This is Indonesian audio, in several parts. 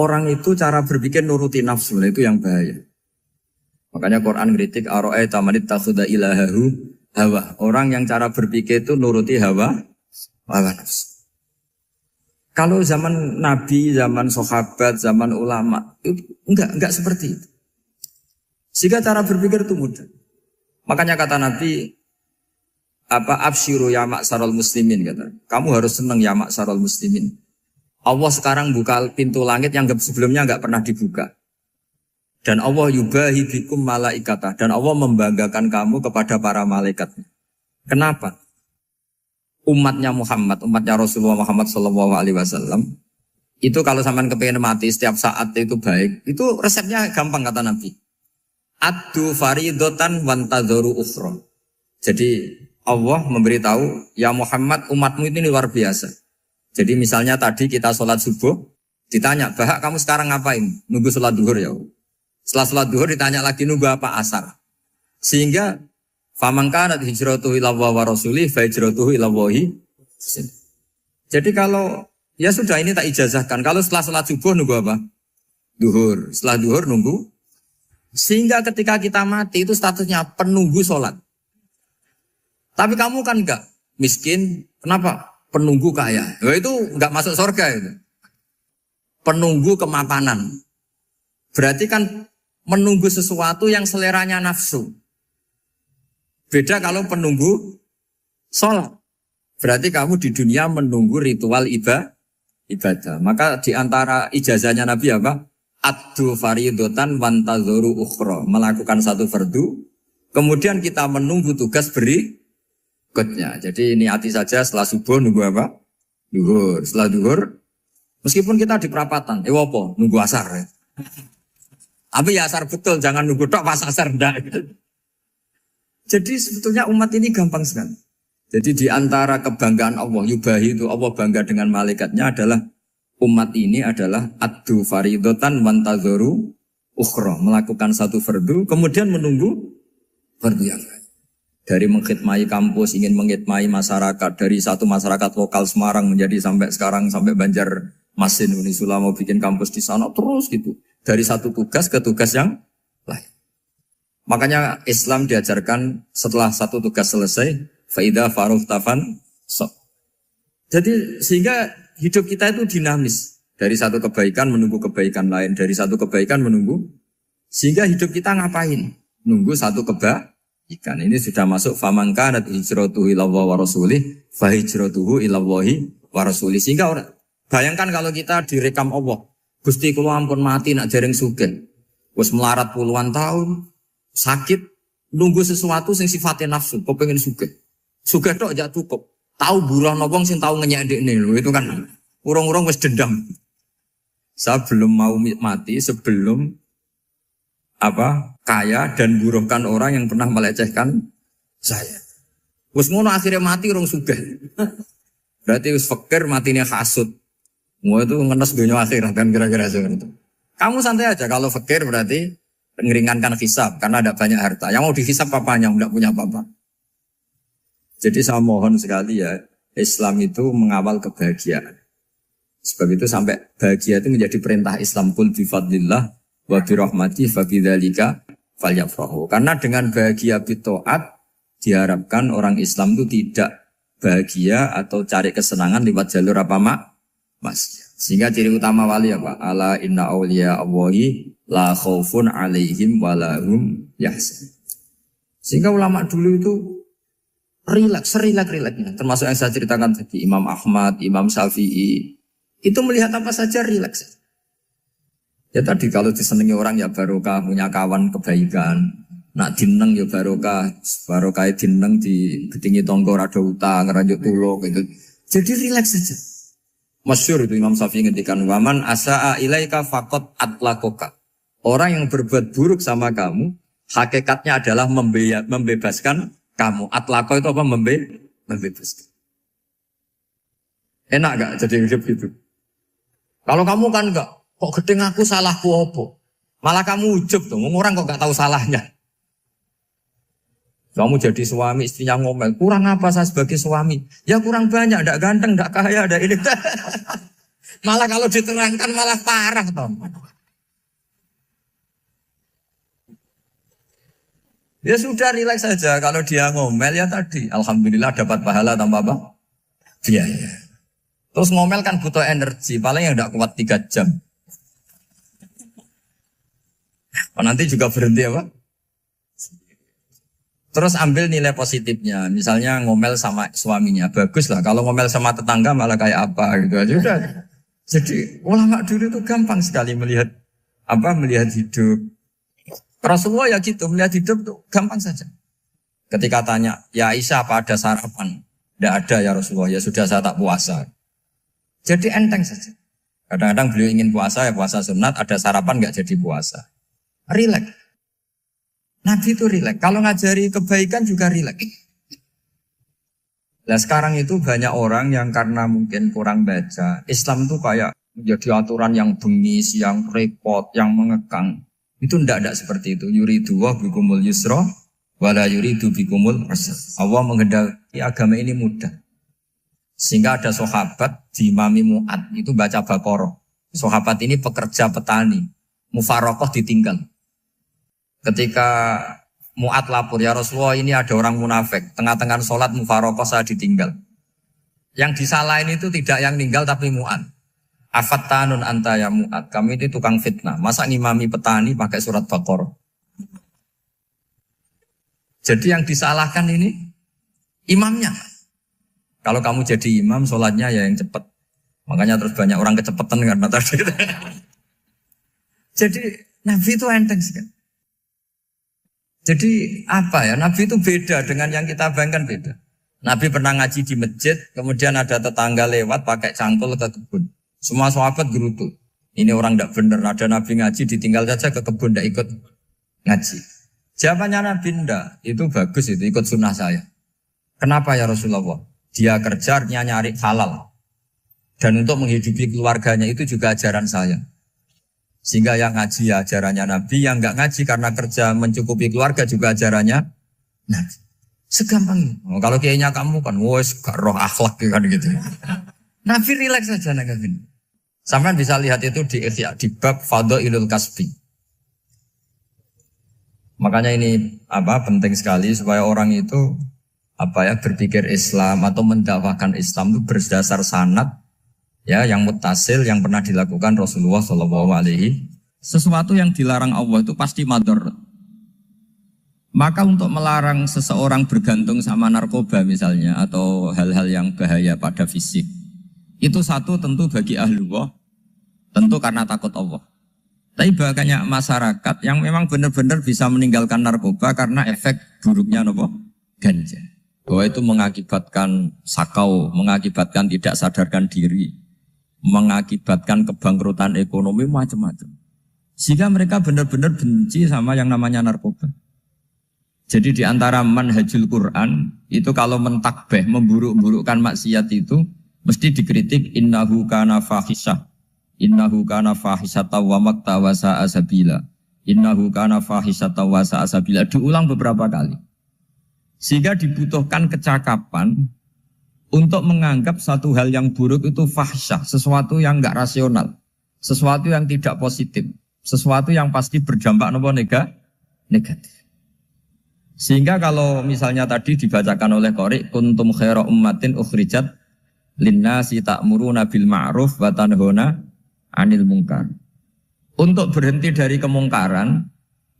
orang itu cara berpikir nuruti nafsu, itu yang bahaya. Makanya Quran kritik ara'aita man ittakhadha ilahahu hawa. Orang yang cara berpikir itu nuruti hawa nafsu. Kalau zaman Nabi, zaman sahabat, zaman ulama itu enggak seperti itu. Sehingga cara berpikir itu mudah. Makanya kata Nabi absyiru ya ma'syaral muslimin kata. Kamu harus senang ya ma'syaral muslimin. Allah sekarang buka pintu langit yang sebelumnya enggak pernah dibuka. Dan Allah yubahi bikum malaikata. Dan Allah membanggakan kamu kepada para malaikat. Kenapa? Umatnya Muhammad, umatnya Rasulullah Muhammad SAW, itu kalau sampean kepengen mati setiap saat itu baik, itu resepnya gampang kata Nabi. Addu faridotan wantadzoru ukhra. Jadi Allah memberitahu, ya Muhammad umatmu ini luar biasa. Jadi misalnya tadi kita sholat subuh, ditanya, Bahak kamu sekarang ngapain? Nunggu sholat duhur ya. Setelah sholat duhur ditanya lagi nunggu apa asar. Sehingga faman kanat hijratuhu ila Allah wa rasulih fa hijratuhu ila Allah. Jadi kalau ya sudah ini tak ijazahkan. Kalau setelah sholat subuh nunggu apa? Duhur. Setelah duhur nunggu. Sehingga ketika kita mati itu statusnya penunggu sholat. Tapi kamu kan enggak miskin. Kenapa? Penunggu kaya. Ya itu enggak masuk surga itu. Penunggu kemapanan. Berarti kan menunggu sesuatu yang seleranya nafsu. Beda kalau penunggu sholat. Berarti kamu di dunia menunggu ritual ibadah. Maka di antara ijazahnya Nabi apa? Addu faridotan wantadzoru ukhra. Melakukan satu fardu. Kemudian kita menunggu tugas berikutnya. Jadi niati saja setelah subuh nunggu apa? Duhur. Setelah duhur. Meskipun kita di perapatan. Apa? Nunggu asar ya. Tapi ya asar betul. Jangan nunggu tok pas asar. Enggak. Jadi sebetulnya umat ini gampang sekali. Jadi di antara kebanggaan Allah, yubahi itu Allah bangga dengan malaikatnya adalah umat ini adalah addu faridotan wantadzoru ukhra. Melakukan satu fardu, kemudian menunggu fardu yang lain. Dari mengkhidmati kampus, ingin mengkhidmati masyarakat. Dari satu masyarakat lokal Semarang menjadi sampai sekarang, sampai Banjarmasin, Unisula mau bikin kampus di sana, terus gitu. Dari satu tugas ke tugas yang lain. Makanya Islam diajarkan setelah satu tugas selesai, faida faruh tafan sok. Jadi sehingga hidup kita itu dinamis. Dari satu kebaikan menunggu kebaikan lain, dari satu kebaikan menunggu. Sehingga hidup kita ngapain? Nunggu satu kebaikan. Ini sudah masuk faman kanat hijratuhu ila Allah wa rasulih, fa hijratuhu ila Allah wa rasulih. Sehingga bayangkan kalau kita direkam Allah, Gusti kula ampun mati nak dereng sugih. Wis melarat puluhan tahun. Sakit, nunggu sesuatu sing sifatnya nafsu, kok pengen sugih. Sugih tok aja cukup. Tahu buruh wong sing tahu ngenyek ndekne lho, itu kan urung-urung wis dendam. Saya belum mau mati sebelum kaya dan buruhkan orang yang pernah melecehkan saya. Wis ngono akhirnya mati urung sugih. Berarti wis fakir matine hasud. Mau itu ngenes dunia akhirat kan kira-kira seperti itu. Kamu santai aja kalau fakir berarti meringankan hisab karena ada banyak harta. Yang mau dihisab papanya, tidak punya apa-apa. Jadi saya mohon sekali ya, Islam itu mengawal kebahagiaan. Sebab itu sampai bahagia itu menjadi perintah Islam. Qul bi fadlillah wa bi rahmati fa bidzalika falyafrahu. Karena dengan bahagia bi taat diharapkan orang Islam itu tidak bahagia atau cari kesenangan lewat jalur maksiat. Sehingga ciri utama wali apa? Ala inna awliya Allahi la khaufun alaihim walahum yahzanun. Sehingga ulama dulu itu rileks-rileksnya. Termasuk yang saya ceritakan tadi, Imam Ahmad, Imam Syafi'i. Itu melihat apa saja rileks. Ya tadi kalau disenangi orang ya barokah, punya kawan kebaikan. Nak dineng ya barokah dineng di getingi tonggo rada utang, ngeranjuk tulung gitu. Jadi rileks saja. Masyhur itu Imam Syafi'i ngendikan waman asaa ilaika faqat atlakoka. Orang yang berbuat buruk sama kamu hakikatnya adalah membebaskan kamu. Atlako itu apa? Membebaskan. Enak gak jadi hidup itu? Kalau kamu kan enggak, kok gedeng aku salahku apa? Malah kamu ujub tuh, orang kok gak tahu salahnya. Kamu jadi suami, istrinya ngomel, kurang apa saya sebagai suami? Ya kurang banyak, enggak ganteng, enggak kaya, enggak ini. Malah kalau diterangkan malah parah toh. Ya sudah rileks saja. Kalau dia ngomel ya tadi, alhamdulillah dapat pahala tanpa apa? Biaya. Terus ngomel kan butuh energi, paling yang tidak kuat 3 jam. Oh, nanti juga berhenti apa? Terus ambil nilai positifnya. Misalnya ngomel sama suaminya, bagus lah. Kalau ngomel sama tetangga malah kayak apa gitu aja udah. Jadi ulama dulu itu gampang sekali melihat melihat hidup. Rasulullah ya gitu, melihat hidup tuh gampang saja. Ketika tanya, ya Aisyah apa ada sarapan? Tidak ada ya Rasulullah, ya sudah saya tak puasa. Jadi enteng saja. Kadang-kadang beliau ingin puasa, ya puasa sunat, ada sarapan nggak jadi puasa. Rileks. Nabi itu rileks. Kalau ngajari kebaikan juga rileks. Nah sekarang itu banyak orang yang karena mungkin kurang baca, Islam tuh kayak menjadi aturan yang bengis, yang repot, yang mengekang. Itu tidak seperti itu. Yuridu wa bikumul yusra wala yuridu bikumul usra. Allah menghendaki agama ini mudah. Sehingga ada sahabat di Imami Mu'ad itu baca Baqarah. Sahabat ini pekerja petani, mufarokoh ditinggal. Ketika Mu'ad lapor, ya Rasulullah ini ada orang munafik, tengah-tengah sholat mufarokoh saya ditinggal. Yang disalahin itu tidak yang ninggal tapi Mu'ad. Afattanun anta ya Mu'ad, kami itu tukang fitnah. Masa ngimami petani pakai surat Baqarah? Jadi yang disalahkan ini imamnya. Kalau kamu jadi imam, sholatnya ya yang cepat. Makanya terus banyak orang kecepatan karena tadi. Jadi Nabi itu enteng sekali. Jadi apa ya, Nabi itu beda dengan yang kita bayangkan beda. Nabi pernah ngaji di masjid, kemudian ada tetangga lewat pakai cangkul ke kebun. Semua sahabat gerutu. Ini orang tidak benar, ada Nabi ngaji ditinggal saja ke kebun, tidak ikut ngaji. Jawabannya Nabi tidak, itu bagus itu, ikut sunnah saya. Kenapa ya Rasulullah? Dia kerjanya nyari halal. Dan untuk menghidupi keluarganya itu juga ajaran saya. Sehingga yang ngaji ya ajarannya Nabi, yang enggak ngaji karena kerja mencukupi keluarga juga ajarannya Nabi. Segampang itu. Oh, kalau kayaknya kamu kan, wes gak roh akhlak kan gitu. Nabi rileks saja Nabi. Sampai bisa lihat itu di Ihya, di bab Fadhailul Kasbi. Makanya ini penting sekali supaya orang itu berpikir Islam atau mendakwahkan Islam itu berdasar sanad ya yang muttasil yang pernah dilakukan Rasulullah SAW. Sesuatu yang dilarang Allah itu pasti madhar. Maka untuk melarang seseorang bergantung sama narkoba misalnya atau hal-hal yang bahaya pada fisik, itu satu tentu bagi ahlullah, tentu karena takut Allah. Tapi banyak masyarakat yang memang benar-benar bisa meninggalkan narkoba karena efek buruknya ganja. Bahwa itu mengakibatkan sakau, mengakibatkan tidak sadarkan diri, mengakibatkan kebangkrutan ekonomi macam-macam. Sehingga mereka benar-benar benci sama yang namanya narkoba. Jadi di antara manhajul Quran itu kalau mentakbih, memburuk-burukkan maksiat itu mesti dikritik innahu kana fahisyah. Innahu kana fahisyata wa maqta wa sa'a sabila. Innahu kana fahisyata wa sa'a sabila. Diulang beberapa kali. Sehingga dibutuhkan kecakapan untuk menganggap satu hal yang buruk itu fahsyah, sesuatu yang enggak rasional, sesuatu yang tidak positif, sesuatu yang pasti berdampak negatif. Sehingga kalau misalnya tadi dibacakan oleh Qori, kuntum khaira ummatin ukhrijat linnasi ta'muruna bil ma'ruf wa tanhauna 'anil munkar. Untuk berhenti dari kemungkaran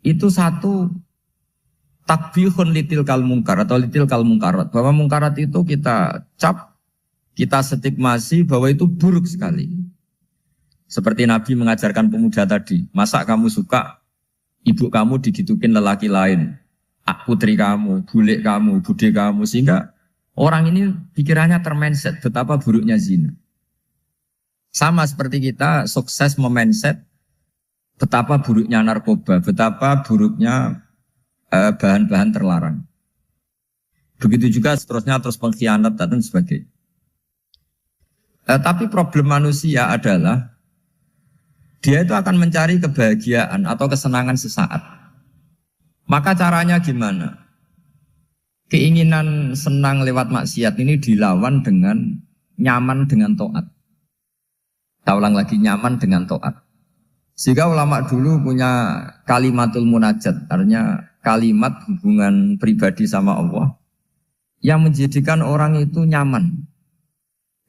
itu satu takbihun litil kal mungkar atau litil kal mungkarat, bahwa mungkarat itu kita cap, kita stigmasi bahwa itu buruk sekali. Seperti Nabi mengajarkan pemuda tadi, masa kamu suka ibu kamu digitukin lelaki lain, putri kamu, bule kamu, bude kamu, sehingga orang ini pikirannya termindset betapa buruknya zina. Sama seperti kita sukses memindset betapa buruknya narkoba, betapa buruknya bahan-bahan terlarang. Begitu juga seterusnya terus pengkhianat dan sebagainya. Tapi problem manusia adalah dia itu akan mencari kebahagiaan atau kesenangan sesaat. Maka caranya gimana? Keinginan senang lewat maksiat ini dilawan dengan nyaman dengan taat. Saya ulang lagi, nyaman dengan taat. Sehingga ulama dulu punya kalimatul munajat, artinya kalimat hubungan pribadi sama Allah yang menjadikan orang itu nyaman.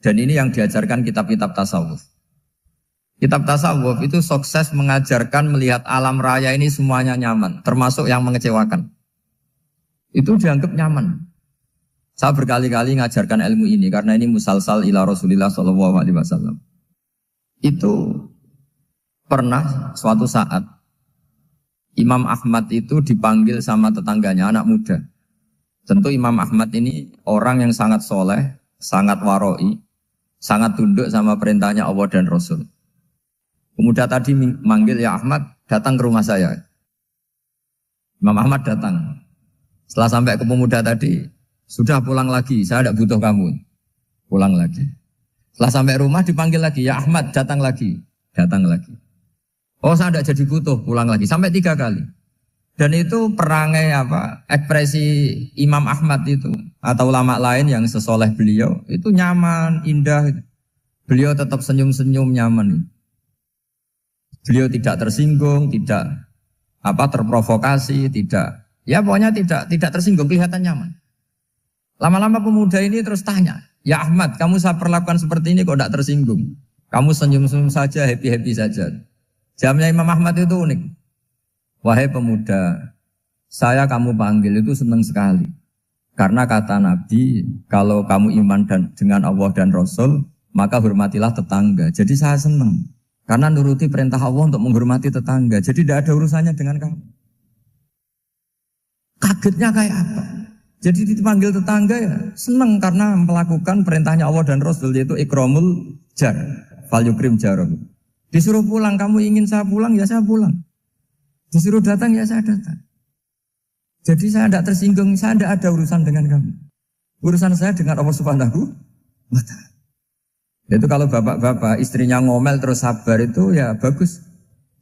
Dan ini yang diajarkan kitab-kitab tasawuf. Kitab tasawuf itu sukses mengajarkan melihat alam raya ini semuanya nyaman, termasuk yang mengecewakan. Itu dianggap nyaman. Saya berkali-kali mengajarkan ilmu ini karena ini musalsal ila Rasulillah SAW. Itu pernah suatu saat Imam Ahmad itu dipanggil sama tetangganya, anak muda. Tentu Imam Ahmad ini orang yang sangat soleh, sangat waroi, sangat tunduk sama perintahnya Allah dan Rasul. Pemuda tadi manggil, ya Ahmad, datang ke rumah saya. Imam Ahmad datang. Setelah sampai ke pemuda tadi, sudah pulang lagi, saya tidak butuh kamu. Pulang lagi. Setelah sampai rumah dipanggil lagi, ya Ahmad, datang lagi. Datang lagi. Oh, saya tidak jadi butuh, pulang lagi. Sampai 3 kali. Dan itu perangai ekspresi Imam Ahmad itu atau ulama lain yang sesoleh beliau itu nyaman, indah. Beliau tetap senyum-senyum nyaman. Beliau tidak tersinggung, tidak terprovokasi, tidak, ya pokoknya tidak tersinggung, kelihatan nyaman. Lama-lama pemuda ini terus tanya, ya Ahmad, kamu saya perlakukan seperti ini kok tidak tersinggung? Kamu senyum-senyum saja, happy-happy saja. Jawabnya Imam Ahmad itu unik. Wahai pemuda, saya kamu panggil itu senang sekali. Karena kata Nabi, kalau kamu iman dengan Allah dan Rasul, maka hormatilah tetangga. Jadi saya senang. Karena nuruti perintah Allah untuk menghormati tetangga. Jadi tidak ada urusannya dengan kamu. Kagetnya kayak apa? Jadi dipanggil tetangga ya senang karena melakukan perintahnya Allah dan Rasul, yaitu ikramul jar, fal yukrim jarum. Disuruh pulang, kamu ingin saya pulang, ya saya pulang. Disuruh datang, ya saya datang. Jadi saya tidak tersinggung, saya tidak ada urusan dengan kamu. Urusan saya dengan Allah Subhanahu wa Ta'ala. Itu kalau bapak-bapak istrinya ngomel terus sabar itu ya bagus.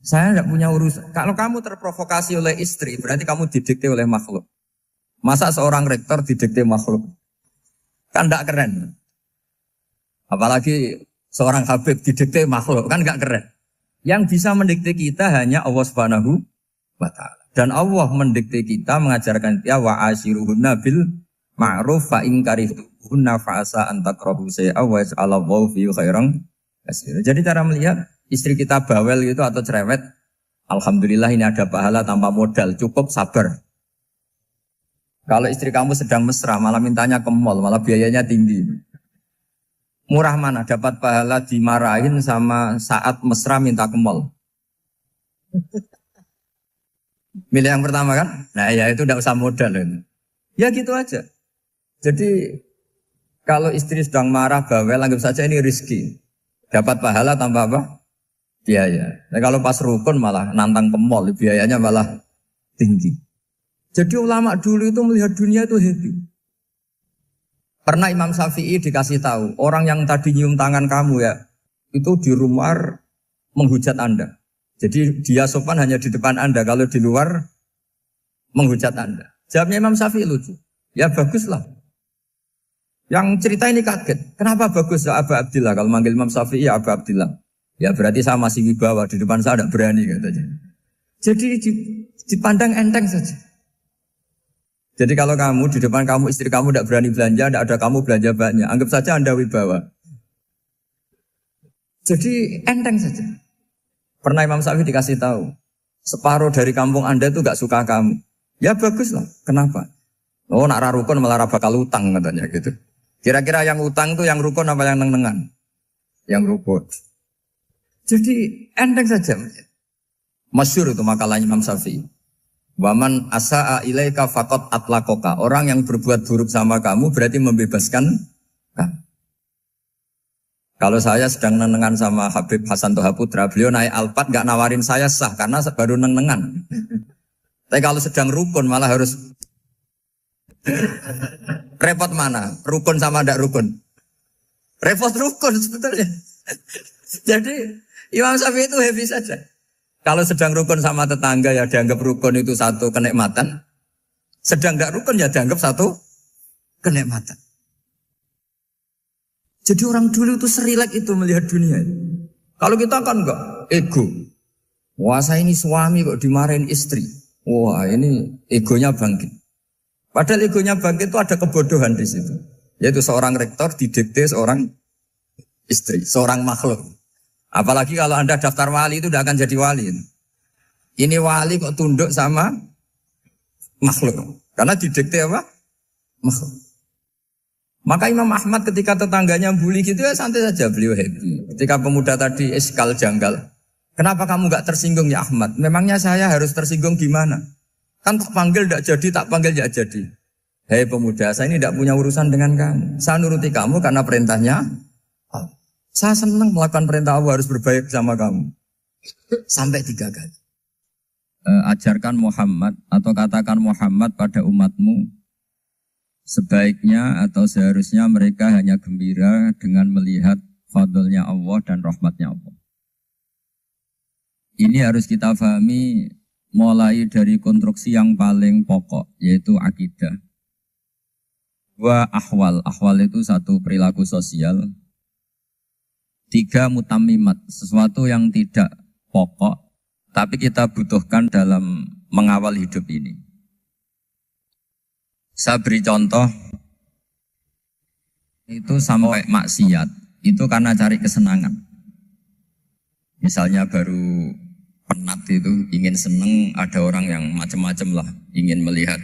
Saya tidak punya urusan. Kalau kamu terprovokasi oleh istri, berarti kamu didikte oleh makhluk. Masa seorang rektor didikte makhluk? Kan tidak keren. Apalagi seorang habib didikte makhluk, kan enggak keren. Yang bisa mendikte kita hanya Allah Subhanahu wa Ta'ala. Dan Allah mendikte kita, mengajarkan kita wa ashiruhunna bil ma'ruf fa in karihtuhunna fa asa an takrahu shay'a wa yaj'alallahu fi khairan katsira. Jadi cara melihat istri kita bawel gitu atau cerewet, alhamdulillah ini ada pahala tanpa modal, cukup sabar. Kalau istri kamu sedang mesra malah mintanya ke mall, malah biayanya tinggi. Murah mana dapat pahala dimarahin sama saat mesra minta ke mall? Milih yang pertama kan? Nah ya itu tidak usah modal ini. Ya gitu aja. Jadi kalau istri sedang marah bawel, anggap saja ini rezeki. Dapat pahala tanpa apa? Biaya. Nah kalau pas rukun malah nantang ke mall, biayanya malah tinggi. Jadi ulama dulu itu melihat dunia itu happy. Pernah Imam Syafi'i dikasih tahu, orang yang tadi nyium tangan kamu ya, itu di rumah menghujat Anda. Jadi dia sopan hanya di depan Anda, kalau di luar menghujat Anda. Jawabnya Imam Syafi'i lucu. Ya baguslah. Yang cerita ini kaget. Kenapa bagus ya Aba Abdillah? Kalau manggil Imam Syafi'i ya Aba Abdillah. Ya berarti saya masih wibawa, di depan saya tidak berani katanya. Jadi dipandang enteng saja. Jadi kalau kamu, di depan kamu, istri kamu tidak berani belanja, tidak ada kamu belanja banyak. Anggap saja Anda wibawa. Jadi enteng saja. Pernah Imam Syafi'i dikasih tahu, separuh dari kampung Anda itu gak suka kamu. Ya bagus lah, kenapa? Oh nak rukun malah bakal utang katanya gitu. Kira-kira yang utang itu yang rukun apa yang neng-nengan? Yang rukun. Jadi enteng saja. Masyhur itu makalahnya Imam Syafi'i. Waman asa'a ilaika faqad atlaqaka. Orang yang berbuat buruk sama kamu berarti membebaskan kamu. Kalau saya sedang nenengan sama Habib Hasan Toha Putra, beliau naik Alphard gak nawarin saya sah karena baru nenengan. Tapi kalau sedang rukun malah harus repot mana? Rukun sama ndak rukun? Repot rukun sebetulnya. Jadi Imam Syafi'i itu happy saja. Kalau sedang rukun sama tetangga ya dianggap rukun itu satu kenikmatan. Sedang tidak rukun ya dianggap satu kenikmatan. Jadi orang dulu itu serilek itu melihat dunia. Kalau kita kan enggak, ego. Wah saya ini suami kok dimarahin istri. Wah ini egonya bangkit. Padahal egonya bangkit itu ada kebodohan di situ. Yaitu seorang rektor didikte seorang istri, seorang makhluk. Apalagi kalau Anda daftar wali itu tidak akan jadi wali. Ini wali kok tunduk sama makhluk. Karena didikte apa? Makhluk. Maka Imam Ahmad ketika tetangganya bully gitu ya santai saja, beliau happy. Ketika pemuda tadi iskal janggal. Kenapa kamu gak tersinggung ya Ahmad? Memangnya saya harus tersinggung gimana? Kan tak panggil tidak jadi, tak panggil tidak jadi. Hei pemuda, saya ini tidak punya urusan dengan kamu. Saya nuruti kamu karena perintahnya. Saya senang melakukan perintah Allah, harus berbaik sama kamu. Sampai 3 kali. Ajarkan Muhammad atau katakan Muhammad pada umatmu. Sebaiknya atau seharusnya mereka hanya gembira dengan melihat fadlnya Allah dan rahmatnya Allah. Ini harus kita pahami mulai dari konstruksi yang paling pokok, yaitu akidah. 2 ahwal. Ahwal itu 1 perilaku sosial. 3 mutammimat, sesuatu yang tidak pokok, tapi kita butuhkan dalam mengawal hidup ini. Saya beri contoh, itu sampai maksiat, itu karena cari kesenangan. Misalnya baru penat itu, ingin seneng, ada orang yang macam-macam lah, ingin melihat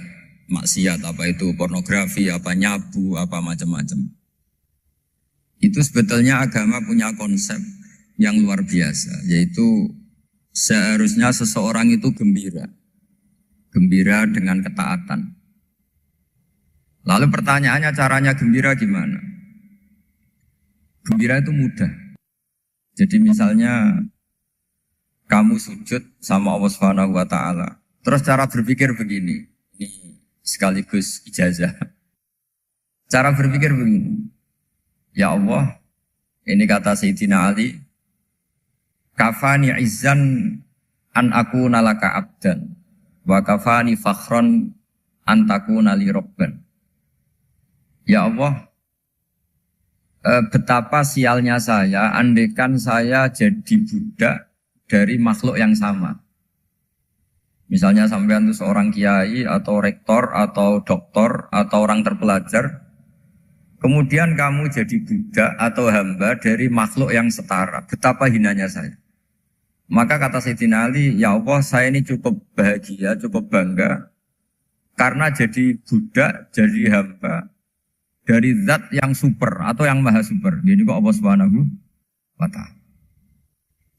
maksiat, apa itu pornografi, apa nyabu, apa macam-macam. Itu sebetulnya agama punya konsep yang luar biasa, yaitu seharusnya seseorang itu gembira. Gembira dengan ketaatan. Lalu pertanyaannya caranya gembira gimana? Gembira itu mudah. Jadi misalnya kamu sujud sama Allah Subhanahu wa taala. Terus cara berpikir begini. Ini sekaligus ijazah. Cara berpikir begini. Ya Allah, ini kata Sayyidina Ali, kafani izzan an akuna laka abdan wa kafani fakhron an takuna li rabban. Ya Allah, betapa sialnya saya andaikan saya jadi budak dari makhluk yang sama. Misalnya sampean itu seorang kiai atau rektor atau doktor atau orang terpelajar, kemudian kamu jadi budak atau hamba dari makhluk yang setara. Betapa hinanya saya. Maka kata Sayyidina Ali, ya Allah saya ini cukup bahagia, cukup bangga karena jadi budak, jadi hamba dari zat yang super atau yang maha super. Jadi kok Allah Subhanahu wa ta'ala.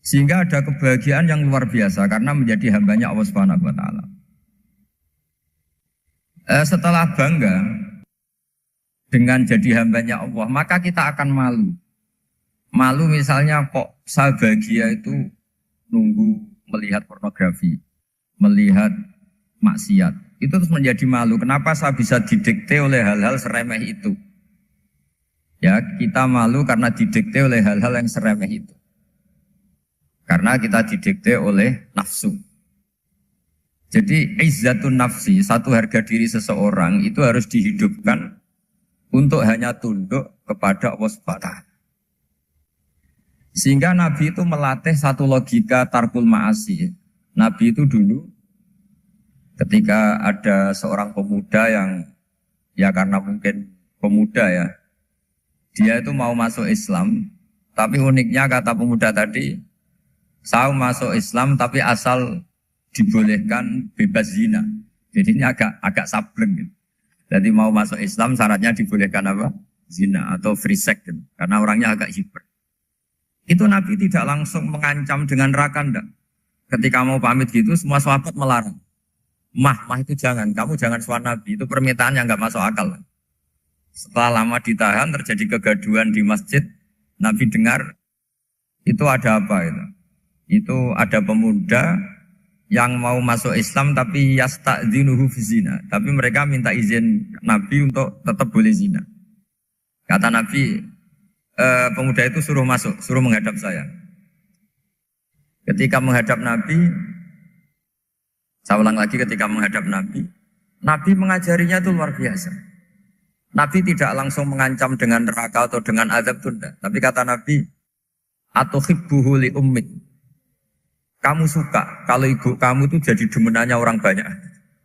Sehingga ada kebahagiaan yang luar biasa karena menjadi hambanya Allah Subhanahu wa ta'ala. Setelah bangga dengan jadi hambanya Allah, maka kita akan malu. Malu misalnya kok saya bahagia itu nunggu melihat pornografi, melihat maksiat. Itu terus menjadi malu. Kenapa saya bisa didikte oleh hal-hal seremeh itu? Ya, kita malu karena didikte oleh hal-hal yang seremeh itu. Karena kita didikte oleh nafsu. Jadi izzatun nafsi, satu harga diri seseorang itu harus dihidupkan untuk hanya tunduk kepada Allah SWT. Sehingga Nabi itu melatih satu logika tarkul ma'asi. Nabi itu dulu ketika ada seorang pemuda yang ya karena mungkin pemuda ya, dia itu mau masuk Islam, tapi uniknya kata pemuda tadi, saya masuk Islam tapi asal dibolehkan bebas zina. Jadi ini agak sableng gitu. Jadi mau masuk Islam syaratnya dibolehkan apa? Zina atau free sex gitu. Karena orangnya agak hiper. Itu Nabi tidak langsung mengancam dengan neraka enggak. Ketika mau pamit gitu semua sahabat melarang. Mah itu jangan, kamu jangan suan Nabi. Itu permintaan yang enggak masuk akal. Setelah lama ditahan terjadi kegaduhan di masjid, Nabi dengar itu ada apa itu? Itu ada pemuda yang mau masuk Islam tapi yasta'dzinuhu fi zina. Tapi mereka minta izin Nabi untuk tetap boleh zina. Kata Nabi, pemuda itu suruh masuk, suruh menghadap saya. Ketika menghadap Nabi, saya ulang lagi ketika menghadap Nabi, Nabi mengajarinya itu luar biasa. Nabi tidak langsung mengancam dengan neraka atau dengan azab tunda. Tapi kata Nabi, atau hibbuhu li ummik. Kamu suka kalau ibu kamu itu jadi demenannya orang banyak.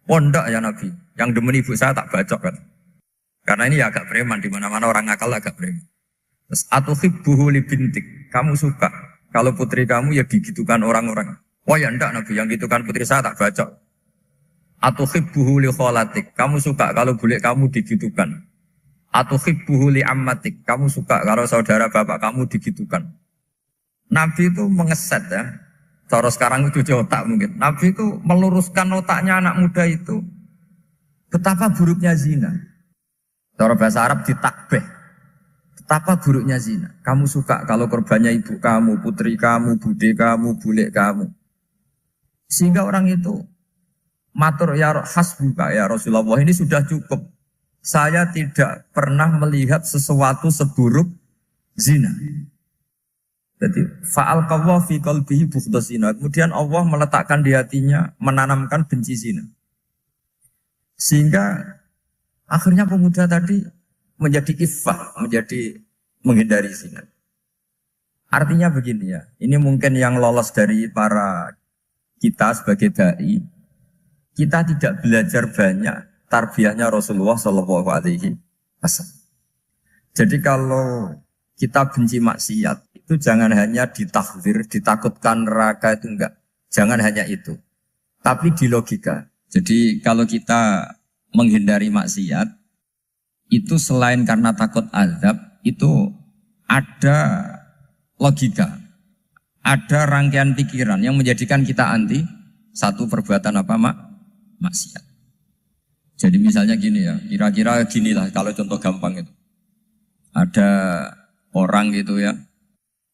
Pondok ya Nabi, yang demen ibu saya tak bacok kan. Karena ini ya agak preman, di mana-mana orang nakal agak preman. Terus atau hibbuhu li bintik. Kamu suka kalau putri kamu ya digitukan orang-orang. Oh ya enggak Nabi, yang gitukan putri saya tak bacok. Atau hibbuhu li kholatik. Kamu suka kalau bule kamu digitukan. Atau hibbuhu li ammatik. Kamu suka kalau saudara bapak kamu digitukan. Nabi itu mengeset ya. Cara sekarang itu cuci otak mungkin. Nabi itu meluruskan otaknya anak muda itu. Betapa buruknya zina. Cara bahasa Arab ditakbih. Betapa buruknya zina. Kamu suka kalau korbannya ibu kamu, putri kamu, bude kamu, bule kamu. Sehingga orang itu matur ya hasbuka ya Rasulullah, ini sudah cukup. Saya tidak pernah melihat sesuatu seburuk zina. Jadi fa'al qawwa fi qalbihi bughdha zina. Kemudian Allah meletakkan di hatinya, menanamkan benci zina. Sehingga akhirnya pemuda tadi menjadi iffah, menjadi menghindari zina. Artinya begini ya, ini mungkin yang lolos dari para kita sebagai dai, kita tidak belajar banyak tarbiyahnya Rasulullah Shallallahu Alaihi Wasallam. Jadi kalau kita benci maksiat, itu jangan hanya ditakhzir, ditakutkan neraka itu enggak. Jangan hanya itu. Tapi di logika. Jadi kalau kita menghindari maksiat, itu selain karena takut azab, itu ada logika. Ada rangkaian pikiran yang menjadikan kita anti satu perbuatan apa maksiat. Jadi misalnya gini ya, kira-kira ginilah kalau contoh gampang itu. Ada orang gitu ya,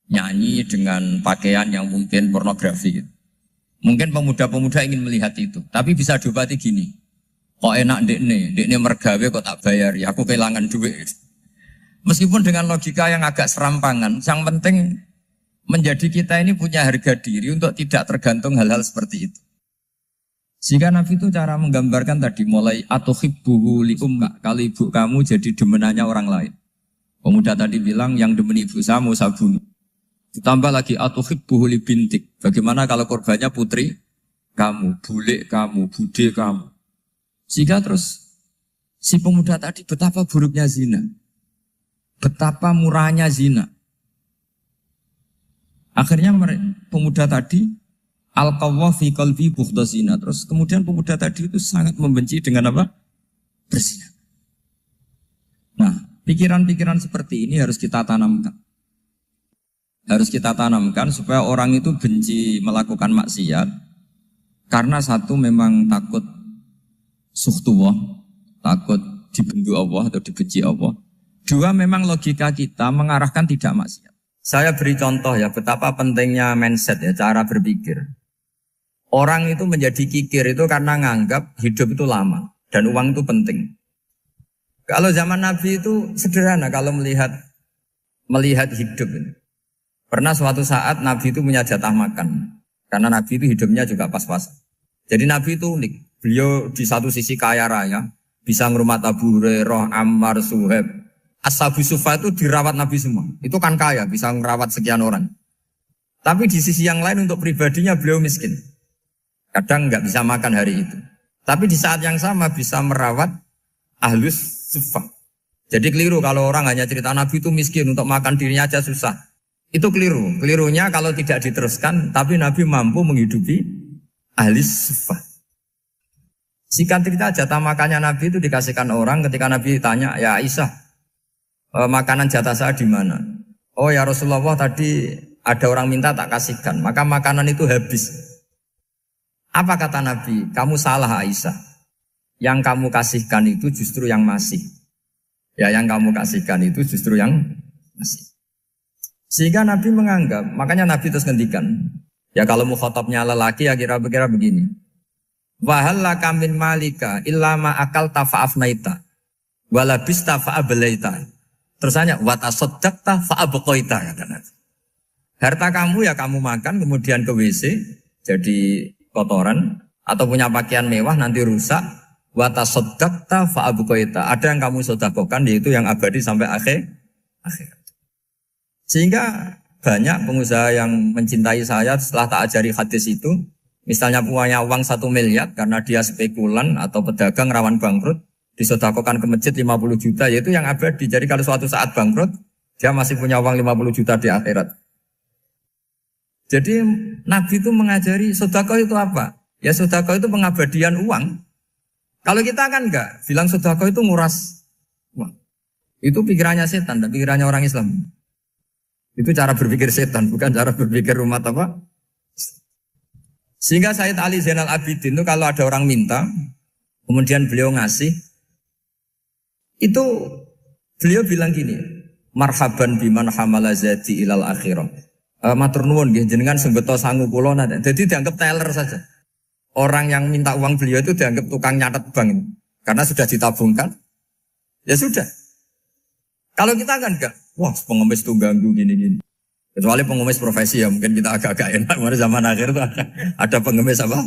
nyanyi dengan pakaian yang mungkin pornografi gitu. Mungkin pemuda-pemuda ingin melihat itu, tapi bisa diobati gini. Kok enak dekne mergawe kok tak bayar, ya aku kehilangan duit. Meskipun dengan logika yang agak serampangan, yang penting menjadi kita ini punya harga diri untuk tidak tergantung hal-hal seperti itu. Sehingga Nabi itu cara menggambarkan tadi mulai atuhibbuhu li ummik, kalau ibu kamu jadi demenannya orang lain. Pemuda tadi bilang yang demen ibu saya mau saya bunuh. Ditambah lagi atuhibbuhu li bintik. Bagaimana kalau korbannya putri kamu, bule kamu, bude kamu. Sehingga terus si pemuda tadi betapa buruknya zina. Betapa murahnya zina. Akhirnya pemuda tadi al-qawwa fi qalbi bughdha zina. Terus kemudian pemuda tadi itu sangat membenci dengan apa? Berzina. Nah, pikiran-pikiran seperti ini harus kita tanamkan. Harus kita tanamkan supaya orang itu benci melakukan maksiat. Karena satu memang takut suhtullah, takut dibendu Allah atau dibenci Allah. Dua memang logika kita mengarahkan tidak maksiat. Saya beri contoh ya betapa pentingnya mindset ya, cara berpikir. Orang itu menjadi kikir itu karena nganggap hidup itu lama dan uang itu penting. Kalau zaman Nabi itu sederhana kalau melihat hidup ini. Pernah suatu saat Nabi itu punya jatah makan. Karena Nabi itu hidupnya juga pas-pas. Jadi Nabi itu unik. Beliau di satu sisi kaya raya. Bisa ngurmat Abu Hurairah, Ammar, Suhaib. Ashabu Sufa itu dirawat Nabi semua. Itu kan kaya, bisa ngerawat sekian orang. Tapi di sisi yang lain untuk pribadinya beliau miskin. Kadang nggak bisa makan hari itu. Tapi di saat yang sama bisa merawat Ahlus Sufa. Jadi keliru kalau orang hanya cerita Nabi itu miskin, untuk makan dirinya aja susah. Itu keliru. Kelirunya kalau tidak diteruskan, tapi Nabi mampu menghidupi Ahlus Sufa. Singkat cerita jatah makannya Nabi itu dikasihkan orang ketika Nabi tanya, ya Aisyah, makanan jatah saya di mana? Oh ya Rasulullah, tadi ada orang minta tak kasihkan, maka makanan itu habis. Apa kata Nabi? Kamu salah Aisyah. Yang kamu kasihkan itu justru yang masih. Ya yang kamu kasihkan itu justru yang masih. Sehingga Nabi menganggap, makanya Nabi terus ngendikan. Ya kalau mukhatabnya lelaki ya kira-kira begini. Wahal laka min malika illa ma akal tafa'afnaita walabista fa'ablaita. Terus hanya watasaddaqta fa'abqaita kata Nabi. Harta kamu ya kamu makan kemudian ke WC jadi kotoran atau punya pakaian mewah nanti rusak. Watasaddaqta fa'abqaita. Ada yang kamu sedekahkan yaitu yang abadi sampai akhir. Sehingga banyak pengusaha yang mencintai saya setelah tak ajari hadis itu. Misalnya punya uang 1 miliar karena dia spekulan atau pedagang rawan bangkrut. Disedekahkan ke masjid 50 juta, yaitu yang abadi. Jadi kalau suatu saat bangkrut, dia masih punya uang 50 juta di akhirat. Jadi Nabi itu mengajari sedekah itu apa? Ya sedekah itu pengabadian uang. Kalau kita kan enggak, bilang sedekah itu nguras uang. Itu pikirannya setan, dan pikirannya orang Islam. Itu cara berpikir setan, bukan cara berpikir umat apa? Sehingga Sayyid Ali Zainal Abidin itu kalau ada orang minta, kemudian beliau ngasih, itu beliau bilang gini, marhaban biman hamala zati ilal akhirah. Matur nuwun nggih jenengan sing beto sangu kula nate. Jadi dianggap teller saja. Orang yang minta uang beliau itu dianggap tukang nyatet bank. Karena sudah ditabungkan. Ya sudah. Kalau kita kan enggak, wah pengemis tuh ganggu gini-gini. Kecuali pengemis profesi ya mungkin kita agak-agak enak. Karena zaman akhir itu ada pengemis apa?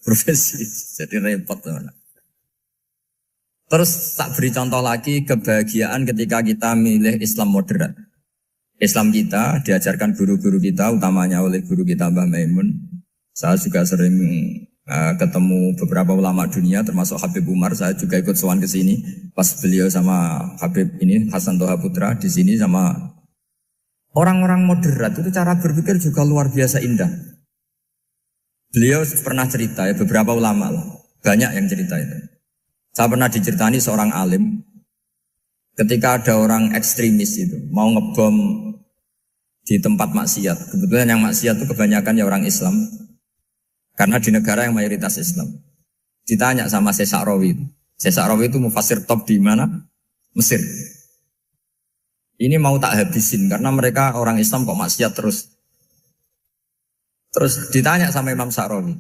Profesi. Jadi repot teman. Terus tak beri contoh lagi kebahagiaan ketika kita milih Islam moderat. Islam kita diajarkan guru-guru kita, utamanya oleh guru kita Mbah Maimun. Saya juga sering ketemu beberapa ulama dunia, termasuk Habib Umar. Saya juga ikut sowan ke sini pas beliau sama Habib ini Hasan Toha Putra di sini sama orang-orang moderat. Itu cara berpikir juga luar biasa indah. Beliau pernah cerita ya, beberapa ulama lah, banyak yang cerita itu. Saya pernah diceritani seorang alim ketika ada orang ekstremis itu mau ngebom di tempat maksiat. Kebetulan yang maksiat itu kebanyakan ya orang Islam karena di negara yang mayoritas Islam. Ditanya sama Syekh Sa'rawi. Syekh Sa'rawi itu mufassir top di mana? Mesir. Ini mau tak habisin karena mereka orang Islam kok maksiat terus. Terus ditanya sama Imam Sa'rawi,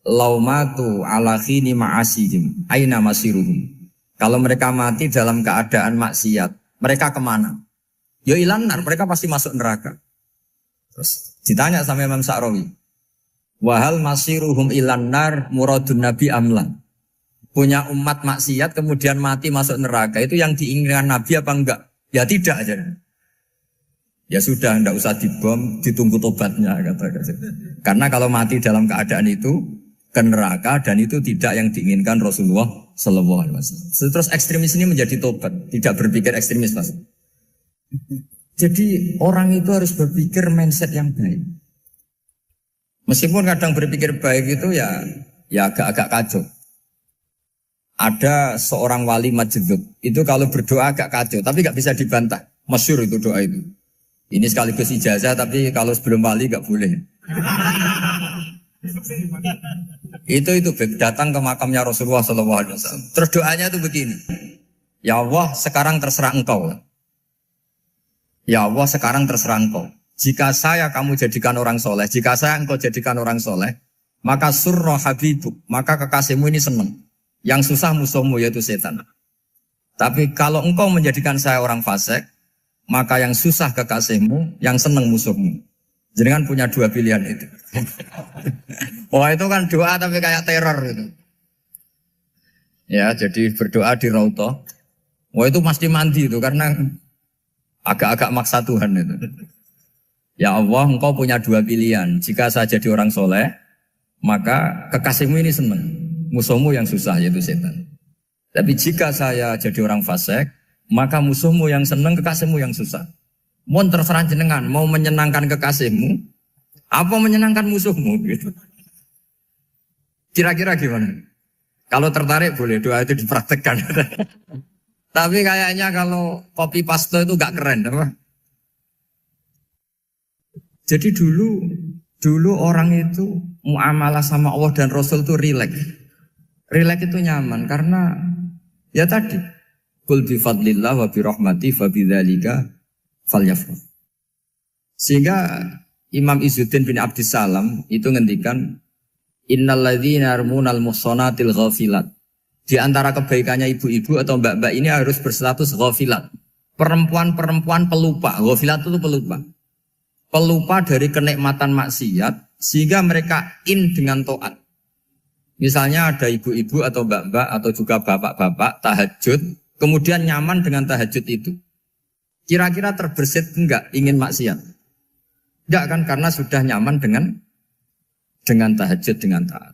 laumatu ala khini ma'asihim aina masiruhum. Kalau mereka mati dalam keadaan maksiat, mereka kemana? Ya ilanar, mereka pasti masuk neraka. Terus ditanya sama Imam Sa'rawi, wahal masiruhum ilanar muradun nabi amlan. Punya umat maksiat kemudian mati masuk neraka, itu yang diinginkan Nabi apa enggak? Ya tidak aja. Ya sudah, enggak usah dibom, ditunggu tobatnya kata. Karena kalau mati dalam keadaan itu ke neraka dan itu tidak yang diinginkan Rasulullah Sallallahu Alaihi Wasallam. Terus ekstremis ini menjadi tobat, tidak berpikir ekstremis mas. Jadi orang itu harus berpikir mindset yang baik. Meskipun kadang berpikir baik itu ya agak-agak kacau. Ada seorang wali majdzub itu kalau berdoa agak kacau, tapi nggak bisa dibantah. Masyhur itu doa itu. Ini sekaligus ijazah, tapi kalau sebelum wali nggak boleh. Itu datang ke makamnya Rasulullah SAW. Terus doanya itu begini. Ya Allah, sekarang terserah engkau. Ya Allah, sekarang terserah engkau. Jika saya kamu jadikan orang soleh, jika saya engkau jadikan orang soleh, maka surra habibuk, maka kekasihmu ini senang. Yang susah musuhmu yaitu setan. Tapi kalau engkau menjadikan saya orang fasik, maka yang susah kekasihmu, yang senang musuhmu. Jadi kan punya dua pilihan itu. Wah itu kan doa tapi kayak teror itu. Ya jadi berdoa di Raudhah. Wah itu mesti mandi itu karena agak-agak maksa Tuhan itu. Ya Allah, engkau punya dua pilihan. Jika saya jadi orang soleh, maka kekasihmu ini senang. Musuhmu yang susah yaitu setan. Tapi jika saya jadi orang fasik, maka musuhmu yang senang, kekasihmu yang susah. Mohon terserah jenengan, mau menyenangkan kekasihmu, apa menyenangkan musuhmu gitu. Kira-kira gimana? Kalau tertarik boleh doa itu dipraktekkan. Tapi kayaknya kalau copy paste itu gak keren, apa? Jadi dulu orang itu muamalah sama Allah dan Rasul itu rileks. Rileks itu nyaman karena ya tadi qul bi fadlillah wa bi rahmati fa bidzalika falyafrah. Sehingga Imam Izzuddin bin Abdissalam itu ngendikan innalladzina yarmunal muhsanatil ghafilat. Di antara kebaikannya ibu-ibu atau mbak-mbak ini harus berstatus ghafilat. Perempuan-perempuan pelupa. Ghafilat itu pelupa. Pelupa dari kenikmatan maksiat sehingga mereka dengan taat. Misalnya ada ibu-ibu atau mbak-mbak atau juga bapak-bapak tahajud, kemudian nyaman dengan tahajud itu. Kira-kira terbersit enggak ingin maksiat? Enggak kan, karena sudah nyaman dengan tahajud, dengan taat.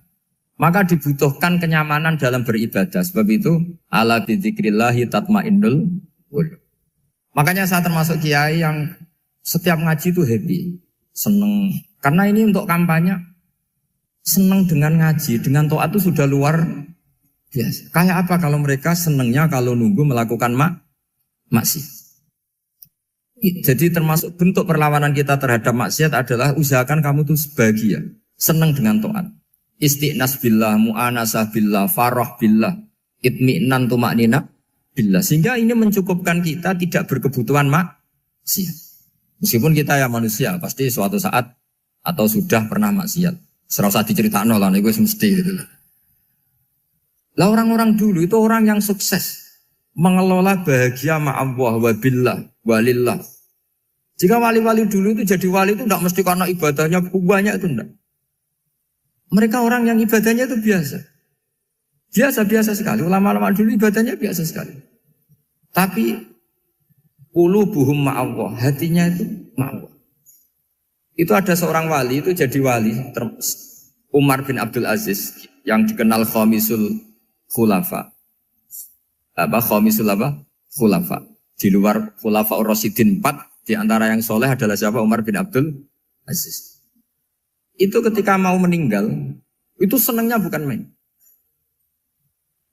Maka dibutuhkan kenyamanan dalam beribadah. Sebab itu ala bidzikrillahi tatmainnul qulub. Makanya saya termasuk kiai yang setiap ngaji itu happy, seneng. Karena ini untuk kampanye, seneng dengan ngaji, dengan taat itu sudah luar biasa. Kayak apa kalau mereka senengnya kalau nunggu melakukan maksiat. Jadi termasuk bentuk perlawanan kita terhadap maksiat adalah usahakan kamu tuh bahagia, seneng dengan taat. Istiqnas billah, mu'anasah billah, farah billah, itmi'nan tumaknina billah. Sehingga ini mencukupkan kita tidak berkebutuhan maksiat. Meskipun kita ya manusia, pasti suatu saat atau sudah pernah maksiat. Serasa diceritakan lah, itu mesti gitu lah. Lah orang-orang dulu itu orang yang sukses mengelola bahagia ma'allah wa billah walillah. Jika wali-wali dulu itu jadi wali itu tidak mesti karena ibadahnya banyak, itu enggak. Mereka orang yang ibadahnya itu biasa. Biasa-biasa sekali. Ulama-ulama dulu ibadahnya biasa sekali. Tapi qulubuhum ma'allah, hatinya itu ma'allah. Itu ada seorang wali, itu jadi wali, Umar bin Abdul Aziz, yang dikenal khamisul khulafa. Khamisul khulafa. Di luar khulafa Rasyidin 4, di antara yang soleh adalah siapa? Umar bin Abdul Aziz. Itu ketika mau meninggal, itu senangnya bukan main.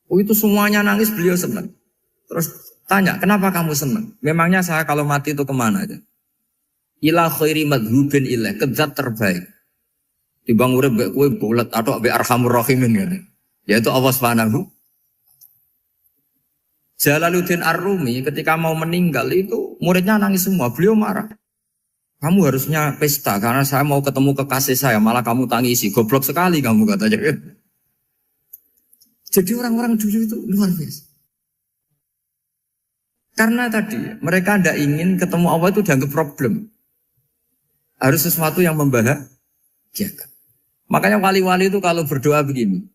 Oh, itu semuanya nangis, beliau senang. Terus tanya, kenapa kamu senang? Memangnya saya kalau mati itu kemana aja? Ila khairi madhubin ilah, ke zat terbaik. Dibang urip mbek kowe bulet atau mbek arhamur rahimin ngene. Yaitu Allah Subhanahu. Jalaluddin Ar-Rumi ketika mau meninggal itu muridnya nangis semua, beliau marah. Kamu harusnya pesta karena saya mau ketemu kekasih saya, malah kamu tangisi. Goblok sekali kamu katanya. Jadi orang-orang dulu itu luar biasa. Karena tadi mereka tidak ingin ketemu Allah itu dianggap problem. Harus sesuatu yang membahagiakan. Makanya wali-wali itu kalau berdoa begini.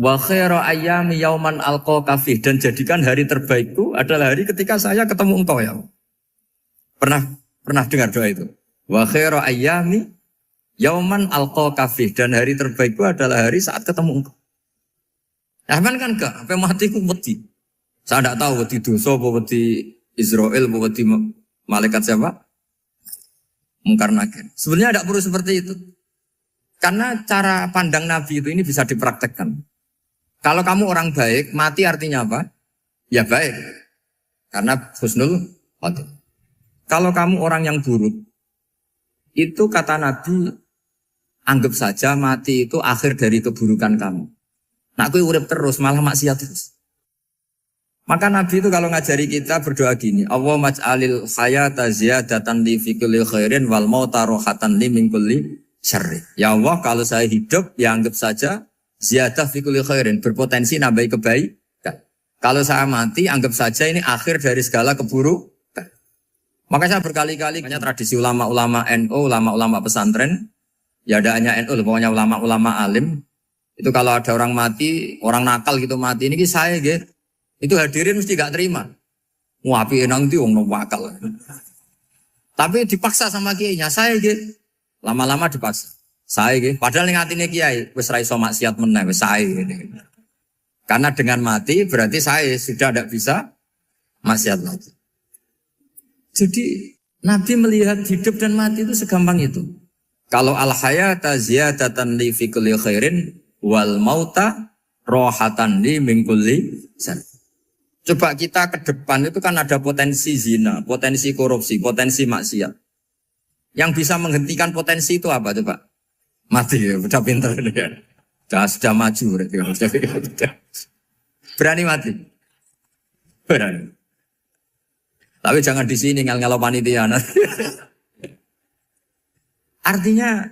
Wa khairu ayyami yauman alqa kafih, dan jadikan hari terbaikku adalah hari ketika saya ketemu engkau ya. Pernah dengar doa itu? Wa khairu ayyami yauman alqa kafih, dan hari terbaikku adalah hari saat ketemu engkau. Nah, kan enggak, sampai mati ku wedi. Saya tidak tahu wedi dosa apa wedi Israel apa wedi malaikat siapa? Mungkar nakir. Sebenarnya tidak perlu seperti itu. Karena cara pandang Nabi itu ini bisa dipraktekkan. Kalau kamu orang baik, mati artinya apa? Ya baik. Karena husnul khotimah. Kalau kamu orang yang buruk, itu kata Nabi, anggap saja mati itu akhir dari keburukan kamu. Nah, aku urip terus, malah maksiat terus. Maka Nabi itu kalau ngajari kita berdoa gini, Allahumma maj'alil hayata ziyadatan li fi kulli khairin wal mauta rohatan li min kulli syarri. Ya Allah, kalau saya hidup, ya anggap saja ziyadah fi kulli khairin, berpotensi nambahi kebaikan. Kalau saya mati, anggap saja ini akhir dari segala keburukan. Maka saya berkali-kali, tradisi ulama-ulama NU, ulama-ulama pesantren, ya ada hanya NU, pokoknya ulama-ulama alim, itu kalau ada orang mati, orang nakal gitu mati, ini saya gitu, itu hadirin mesti gak terima. Wapi enang itu orang nakal. Tapi dipaksa sama kiainya, saya gitu, lama-lama dipaksa. Saya gitu, padahal yang hatinya kiai, wis ra iso maksiat meneh, wis saya gitu. Karena dengan mati berarti saya sudah tidak bisa maksiat lagi. Jadi Nabi melihat hidup dan mati itu segampang itu. Kalau al-hayata ziyadatan li fi kulli khairin wal mauta rohatan li min kulli syarr. Coba kita ke depan itu kan ada potensi zina, potensi korupsi, potensi maksiat. Yang bisa menghentikan potensi itu apa coba? Mati ya, udah pinter ya. Sudah maju berarti. Berani mati. Berani. Tapi jangan di sini ngel-ngelo panitia. Artinya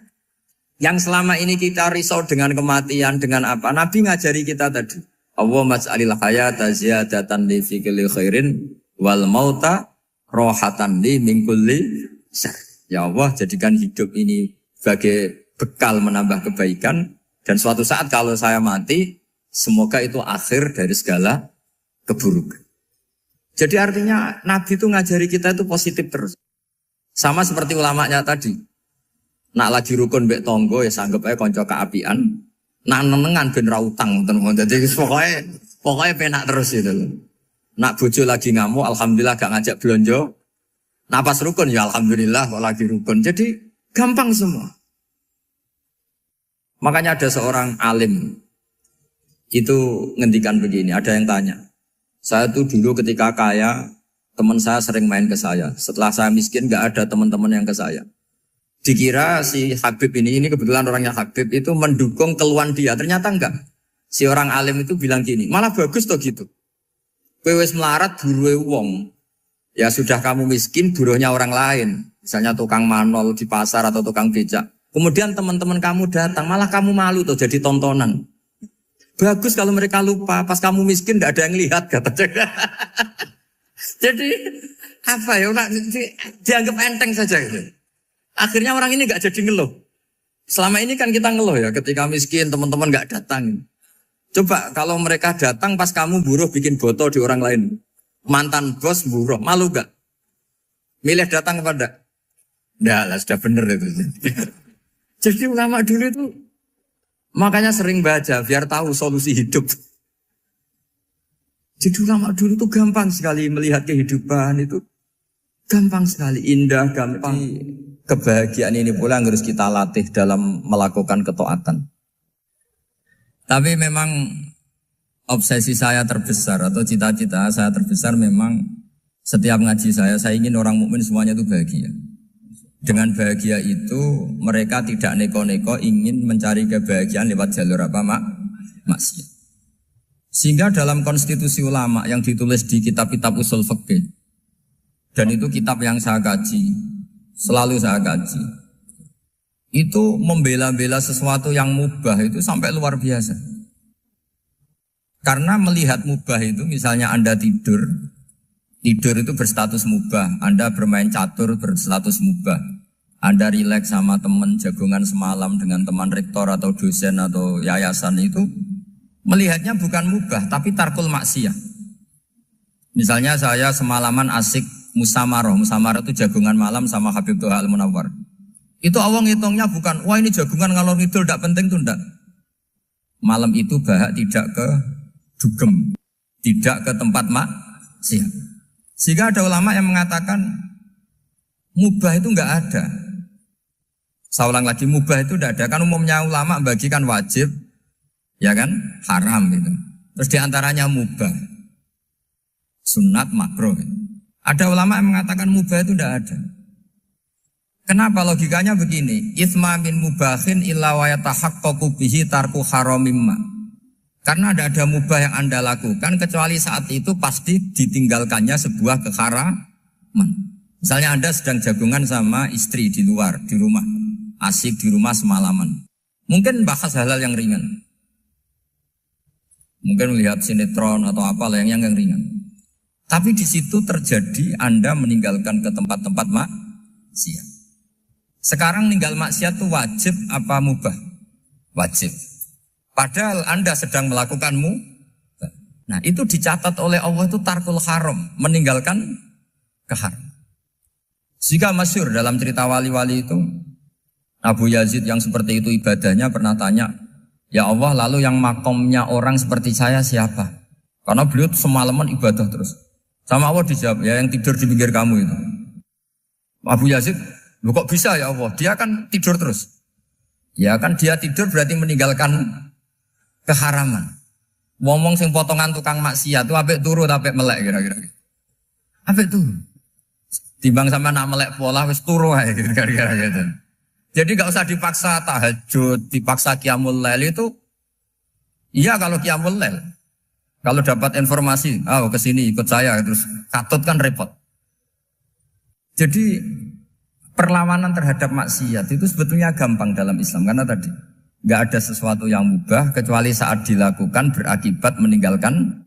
yang selama ini kita risau dengan kematian, dengan apa? Nabi ngajari kita tadi. Allahumma maj'alil hayata ziyadatan li fi kulli khairin wal mauta rohatan li min kulli syarr. Ya Allah, jadikan hidup ini sebagai bekal menambah kebaikan, dan suatu saat kalau saya mati, semoga itu akhir dari segala keburukan. Jadi artinya Nabi itu ngajari kita itu positif terus. Sama seperti ulamanya tadi. Nak lagi rukun mbek tonggo ya sanggep ae kanca keapian. Nak nenengan ben ra utang ngoten. Dadi pokoknya penak terus itu. Nak bojo lagi ngamuk alhamdulillah gak ngajak blonjo. Nak pas rukun ya alhamdulillah kok lagi rukun. Jadi gampang semua. Makanya ada seorang alim itu ngendikan begini, ada yang tanya. Saya tuh dulu ketika kaya, teman saya sering main ke saya. Setelah saya miskin gak ada teman-teman yang ke saya. Dikira si Habib ini kebetulan orangnya Habib itu mendukung keluhan dia. Ternyata enggak. Si orang alim itu bilang gini, malah bagus toh gitu. Kowe wis melarat buruhe wong. Ya sudah kamu miskin buruhnya orang lain. Misalnya tukang manol di pasar atau tukang becak. Kemudian teman-teman kamu datang, malah kamu malu tuh jadi tontonan. Bagus kalau mereka lupa, pas kamu miskin enggak ada yang lihat katanya. Jadi apa ya, dianggap enteng saja gitu. Akhirnya orang ini gak jadi ngeluh. Selama ini kan kita ngeluh ya, ketika miskin teman-teman gak datang. Coba kalau mereka datang pas kamu buruh bikin foto di orang lain. Mantan bos buruh, malu gak? Milih datang kepada? Nggak lah, sudah bener itu. Jadi ulama dulu itu, makanya sering baca biar tahu solusi hidup. Jadi ulama dulu itu gampang sekali melihat kehidupan itu. Gampang sekali, indah, gampang. Kebahagiaan ini pula yang harus kita latih dalam melakukan ketaatan. Tapi memang obsesi saya terbesar atau cita-cita saya terbesar memang setiap ngaji saya ingin orang mukmin semuanya itu bahagia. Dengan bahagia itu mereka tidak neko-neko ingin mencari kebahagiaan lewat jalur apa maksiat. Sehingga dalam konstitusi ulama yang ditulis di kitab-kitab usul fikih, dan itu kitab yang saya kaji, selalu saya kaji, itu membela-bela sesuatu yang mubah itu sampai luar biasa. Karena melihat mubah itu, misalnya Anda tidur itu berstatus mubah. Anda bermain catur berstatus mubah. Anda rileks sama teman jagongan semalam dengan teman rektor atau dosen atau yayasan itu, melihatnya bukan mubah tapi tarkul maksiyah. Misalnya saya semalaman asik Musamaroh itu jagungan malam sama Habib Toha Al-Munawwar. Itu awang hitungnya bukan, wah ini jagungan ngalor ngidul tidak penting tuh enggak. Malam itu bahak tidak ke dugem, tidak ke tempat maksiat. Sehingga ada ulama yang mengatakan mubah itu enggak ada. Saya ulang lagi, mubah itu enggak ada. Kan umumnya ulama bagikan wajib, ya kan, haram gitu. Terus diantaranya mubah, sunat, makruh. Ada ulama yang mengatakan mubah itu tidak ada. Kenapa? Logikanya begini. Itsma min mubahin illa wa yatahaqqaqu bihi tarku haramimma. Karena tidak ada mubah yang Anda lakukan kecuali saat itu pasti ditinggalkannya sebuah keharaman. Misalnya Anda sedang jagungan sama istri di luar, di rumah. Asik di rumah semalaman. Mungkin bahas hal-hal yang ringan. Mungkin melihat sinetron atau apa yang ringan. Tapi di situ terjadi Anda meninggalkan ke tempat-tempat maksiat. Sekarang ninggal maksiat itu wajib apa mubah? Wajib. Padahal Anda sedang melakukanmu. Nah itu dicatat oleh Allah itu tarkul haram, meninggalkan keharam. Jika masyhur dalam cerita wali-wali itu, Abu Yazid yang seperti itu ibadahnya pernah tanya, ya Allah lalu yang makomnya orang seperti saya siapa? Karena beliau semalaman ibadah terus. Sama Allah dijawab, ya yang tidur di pinggir kamu itu. Abu Yazid, lu kok bisa ya Allah? Dia kan tidur terus. Ya kan dia tidur berarti meninggalkan keharaman. Ngomong sing potongan tukang maksiat itu apik turu apik melek kira-kira. Apik turu. Timbang sama nak melek pola wis turu ae kira-kira gitu. Jadi enggak usah dipaksa tahajud, dipaksa qiyamul lail itu. Iya kalau qiyamul lail. Kalau dapat informasi, kesini ikut saya, terus katut kan repot. Jadi perlawanan terhadap maksiat itu sebetulnya gampang dalam Islam. Karena tadi, nggak ada sesuatu yang mubah kecuali saat dilakukan berakibat meninggalkan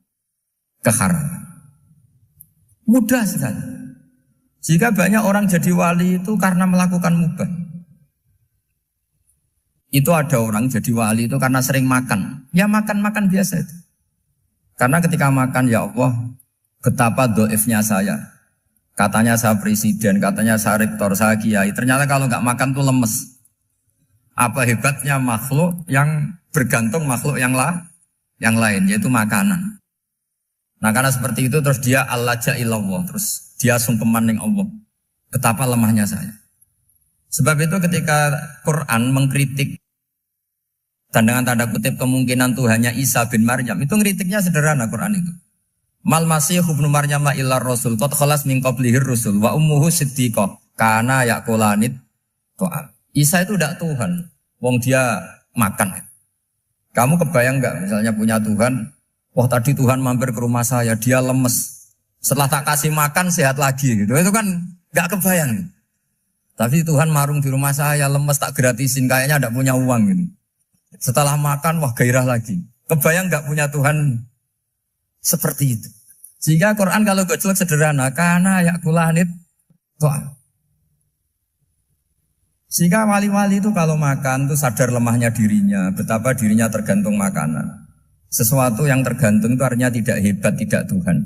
keharaman. Mudah sekali. Jika banyak orang jadi wali itu karena melakukan mubah. Itu ada orang jadi wali itu karena sering makan. Ya makan-makan biasa itu. Karena ketika makan, ya Allah, betapa doifnya saya. Katanya saya presiden, katanya saya rektor, saya kiai. Ternyata kalau nggak makan tuh lemes. Apa hebatnya makhluk yang bergantung makhluk yang lain, yaitu makanan. Nah karena seperti itu terus dia al-laja'illallah, terus dia sungkeman ning Allah. Betapa lemahnya saya. Sebab itu ketika Quran mengkritik dan dengan tanda kutip kemungkinan Tuhannya Isa bin Maryam, itu ngeritiknya sederhana Quran itu. Mal masih ibnu Maryam illar rasul qad khalas min qablihir rusul wa ummuhu siddiqah kana yaqulanit ta'am. Isa itu tidak Tuhan, wong dia makan. Kamu kebayang enggak misalnya punya Tuhan, wah tadi Tuhan mampir ke rumah saya, dia lemes. Setelah tak kasih makan sehat lagi gitu. Itu kan enggak kebayang. Tapi Tuhan marung di rumah saya, lemes tak gratisin, kayaknya enggak punya uang gitu. Setelah makan wah gairah lagi. Kebayang enggak punya Tuhan seperti itu. Sehingga Quran kalau gojlok sederhana, karena yakulanit to'am. Sehingga wali-wali itu kalau makan itu sadar lemahnya dirinya, betapa dirinya tergantung makanan. Sesuatu yang tergantung itu artinya tidak hebat, tidak Tuhan.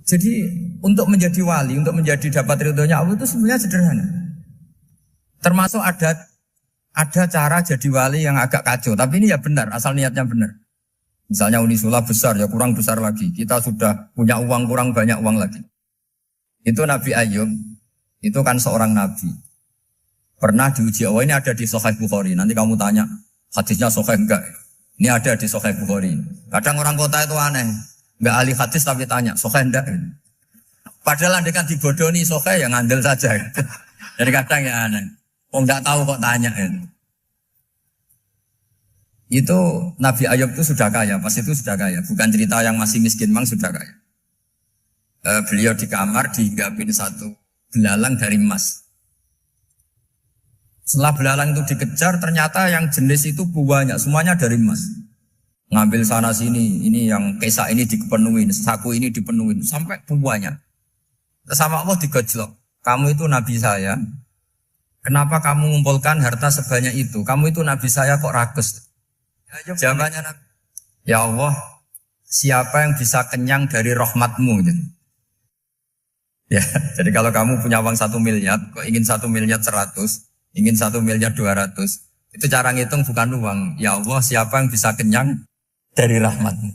Jadi untuk menjadi wali, untuk menjadi dapat ridhonya Allah itu sebenarnya sederhana. Termasuk ada cara jadi wali yang agak kacau, tapi ini ya benar, asal niatnya benar. Misalnya Unisula besar, ya kurang besar lagi. Kita sudah punya uang, kurang banyak uang lagi. Itu Nabi Ayub, itu kan seorang Nabi. Pernah diuji, oh ini ada di Sahih Bukhari. Nanti kamu tanya, hadisnya Sahih enggak? Ini ada di Sahih Bukhari. Kadang orang kota itu aneh. Enggak ahli hadis tapi tanya, Sahih enggak? Padahal andai kan dibodoni Sahih, ya ngandel saja. Jadi kadang ya aneh. Oh enggak tahu kok tanya. Itu Nabi Ayub itu sudah kaya, pas itu sudah kaya. Bukan cerita yang masih miskin, memang sudah kaya. Beliau di kamar dihinggapin satu belalang dari emas. Setelah belalang itu dikejar, ternyata yang jenis itu banyak, semuanya dari emas. Ngambil sana sini, ini yang kesak ini dipenuhin, saku ini dipenuhin, sampai banyak. Sama Allah digojlok. Kamu itu Nabi saya, kenapa kamu mengumpulkan harta sebanyak itu? Kamu itu Nabi saya kok rakus? Jawabannya Nabi, ya Allah, siapa yang bisa kenyang dari rahmatmu? Ya, jadi kalau kamu punya uang 1 miliar, kok ingin 1 miliar 100, ingin 1 miliar 200, itu cara ngitung bukan uang. Ya Allah, siapa yang bisa kenyang dari rahmatmu?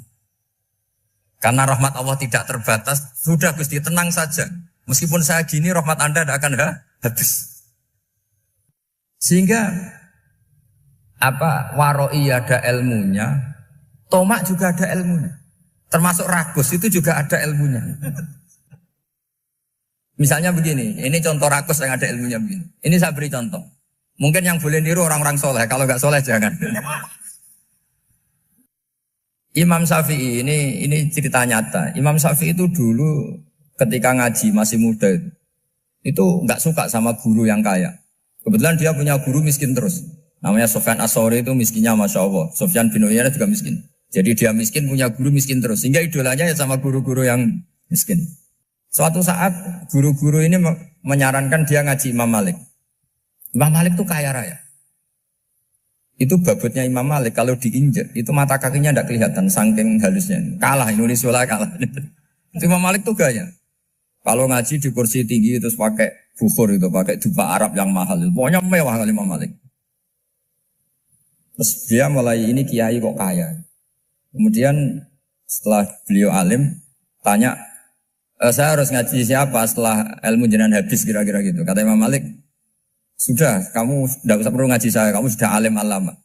Karena rahmat Allah tidak terbatas, sudah Gusti tenang saja. Meskipun saya gini, rahmat Anda tidak akan habis. Sehingga waroi ada ilmunya, tomak juga ada ilmunya. Termasuk ragus itu juga ada ilmunya. Misalnya begini, ini contoh rakus yang ada ilmunya begini. Ini saya beri contoh. Mungkin yang boleh niru orang-orang soleh, kalau nggak soleh jangan. Imam Syafi'i ini cerita nyata. Imam Syafi'i itu dulu ketika ngaji masih muda itu nggak suka sama guru yang kaya. Kebetulan dia punya guru miskin terus. Namanya Sufyan As-Tsauri, itu miskinnya Masya Allah. Sufyan bin Uyainah juga miskin. Jadi dia miskin, punya guru miskin terus. Sehingga idolanya ya sama guru-guru yang miskin. Suatu saat guru-guru ini menyarankan dia ngaji Imam Malik. Imam Malik itu kaya raya. Itu babutnya Imam Malik, kalau diinjek, itu mata kakinya tidak kelihatan, saking halusnya. Kalah, Indonesia kalah. Itu Imam Malik tuh gaya. Kalau ngaji di kursi tinggi, terus pakai bukhur itu, pakai dupa Arab yang mahal. Pokoknya mewah kali Imam Malik. Terus dia mulai ini kiai kok kaya. Kemudian setelah beliau alim tanya, saya harus ngaji siapa setelah ilmu jenengan habis kira-kira gitu. Kata Imam Malik, sudah kamu tidak usah perlu ngaji saya, kamu sudah alim alama.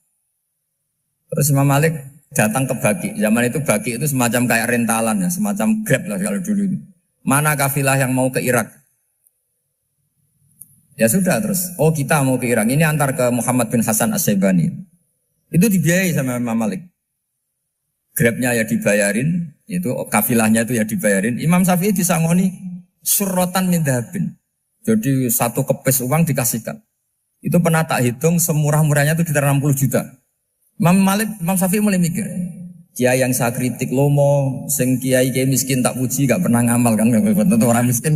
Terus Imam Malik datang ke Baki. Zaman itu Baki itu semacam kayak rentalan ya, semacam Grab lah kalau dulu. Mana kafilah yang mau ke Irak? Ya sudah terus. Oh kita mau ke Irak. Ini antar ke Muhammad bin Hasan As-Syaibani. Itu dibiayai sama Imam Malik. Grabnya ya dibayarin, itu kafilahnya itu ya dibayarin. Imam Syafi'i disangoni surrotan min dhahabin. Jadi satu kepes uang dikasihkan. Itu pernah tak hitung semurah-murahnya itu sekitar 60 juta. Imam Syafi'i mulai mikir, kiai yang saya kritik lomo, sing kiai miskin tak puji, gak pernah ngamal kan, tentu orang miskin.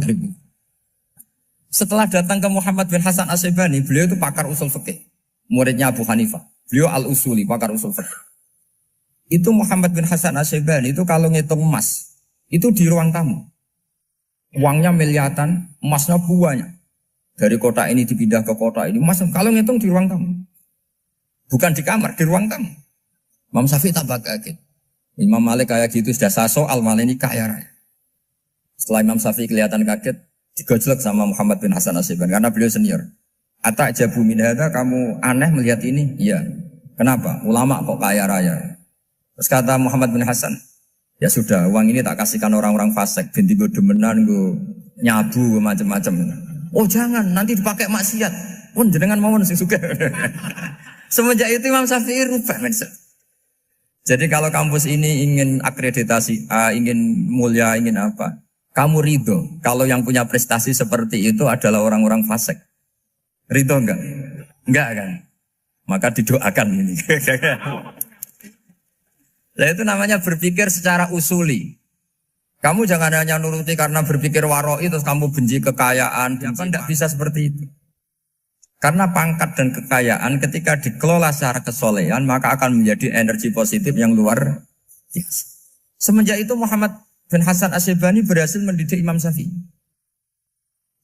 Setelah datang ke Muhammad bin Hasan As-Syaibani, beliau itu pakar usul fikih, muridnya Abu Hanifah. Beliau al-usuli, pakar usul fikih. Itu Muhammad bin Hasan As-Syaibani itu kalau ngitung emas, itu di ruang tamu. Uangnya miliaran, emasnya banyak. Dari kota ini dipindah ke kota ini. Mas, kalau ngitung di ruang tamu. Bukan di kamar, di ruang tamu. Imam Syafi'i tambah kaget. Imam Malik kayak gitu sudah soal Malik ini kaya raya. Setelah Imam Syafi'i kelihatan kaget, digojlok sama Muhammad bin Hasan Asy'ibani karena beliau senior. Ata'jabu min hadza, kamu aneh melihat ini? Iya. Kenapa? Ulama kok kaya raya. Terus kata Muhammad bin Hasan, ya sudah, uang ini tak kasihkan orang-orang fasik, binti gue demenan, gue nyabu, macam-macam. Oh jangan, nanti dipakai maksiat. Pun jenengan mawon sing suka. Semenjak itu Imam Syafi'i rubah mindset. Jadi kalau kampus ini ingin akreditasi A, ingin mulia, ingin apa, kamu ridho. Kalau yang punya prestasi seperti itu adalah orang-orang fasik. Ridho enggak? Enggak kan? Maka didoakan ini. Nah itu namanya berpikir secara usuli. Kamu jangan hanya nuruti karena berpikir waroi terus kamu benci kekayaan. Kan tidak bisa seperti itu. Karena pangkat dan kekayaan ketika dikelola secara kesolehan maka akan menjadi energi positif yang luar biasa. Semenjak itu Muhammad bin Hasan Asy'ibani berhasil mendidik Imam Syafi'i.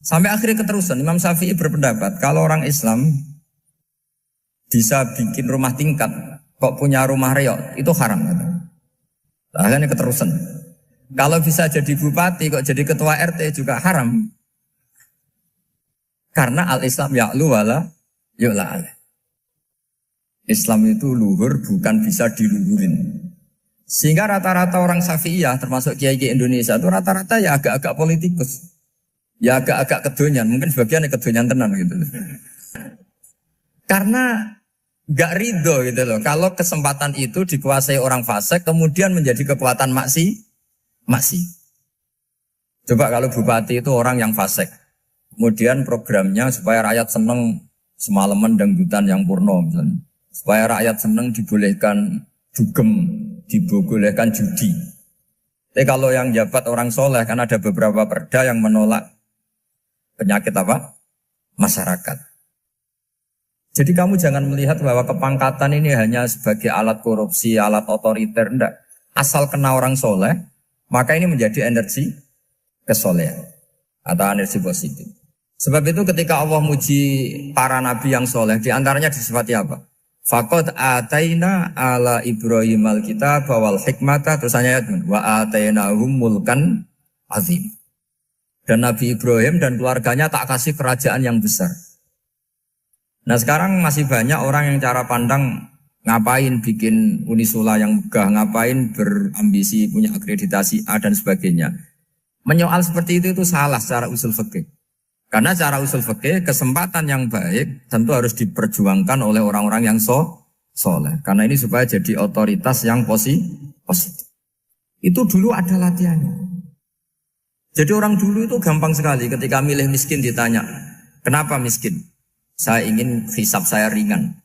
Sampai akhirnya keterusan Imam Syafi'i berpendapat kalau orang Islam bisa bikin rumah tingkat kok punya rumah reok itu haram. Akhirnya keterusan. Kalau bisa jadi bupati kok jadi ketua RT juga haram. Karena al-Islam ya'lu wala yu'la alaih. Islam itu luhur bukan bisa diluhurin. Sehingga rata-rata orang Syafi'iyah termasuk kiai-kiai Indonesia itu rata-rata ya agak-agak politikus. Ya agak-agak kedonyan, mungkin sebagian kedonyan tenan gitu. Karena gak ridho gitu loh. Kalau kesempatan itu dikuasai orang fasik kemudian menjadi kekuatan maksi. Coba kalau bupati itu orang yang fasik. Kemudian programnya supaya rakyat seneng semalaman dangdutan yang purno misalnya. Supaya rakyat seneng dibolehkan dugem, dibolehkan judi. Tapi kalau yang jabat orang soleh kan ada beberapa perda yang menolak penyakit apa? Masyarakat. Jadi kamu jangan melihat bahwa kepangkatan ini hanya sebagai alat korupsi, alat otoriter, enggak. Asal kena orang soleh, maka ini menjadi energi kesolehan atau energi positif. Sebab itu ketika Allah muji para nabi yang soleh, diantaranya disifati apa? Faqad ataina ala Ibrahim al-kitab wal hikmata, terusannya wa atainahum mulkan azim. Dan Nabi Ibrahim dan keluarganya tak kasih kerajaan yang besar. Nah sekarang masih banyak orang yang cara pandang ngapain bikin unisula yang megah, ngapain berambisi punya akreditasi A dan sebagainya. Menyoal seperti itu salah secara usul fikih. Karena secara usul fikih kesempatan yang baik tentu harus diperjuangkan oleh orang-orang yang soleh. Karena ini supaya jadi otoritas yang positif. Itu dulu ada latihannya. Jadi orang dulu itu gampang sekali ketika milih miskin ditanya, kenapa miskin? Saya ingin hisab saya ringan.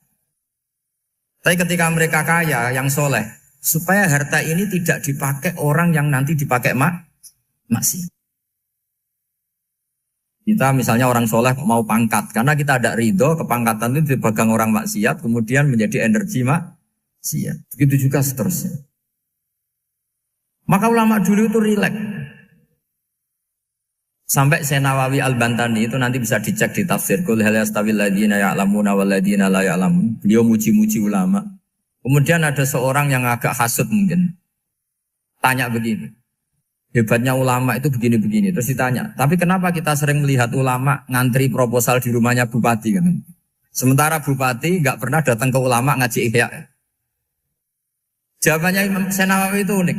Tapi ketika mereka kaya yang soleh, supaya harta ini tidak dipakai orang yang nanti dipakai maksiat. Kita misalnya orang soleh mau pangkat, karena kita ada ridho, kepangkatan itu dipegang orang maksiat, kemudian menjadi energi maksiat. Begitu juga seterusnya. Maka ulama dulu itu rileks. Sampai Nawawi Al-Bantani itu nanti bisa dicek di tafsir. Qul hal yastawil ladzina ya'lamuna wal ladzina la ya'lamun. Beliau muji-muji ulama. Kemudian ada seorang yang agak hasud mungkin. Tanya begini. Hebatnya ulama itu begini-begini. Terus ditanya, tapi kenapa kita sering melihat ulama ngantri proposal di rumahnya bupati kan? Sementara bupati nggak pernah datang ke ulama ngaji ihya. Jawabannya Imam Nawawi itu unik.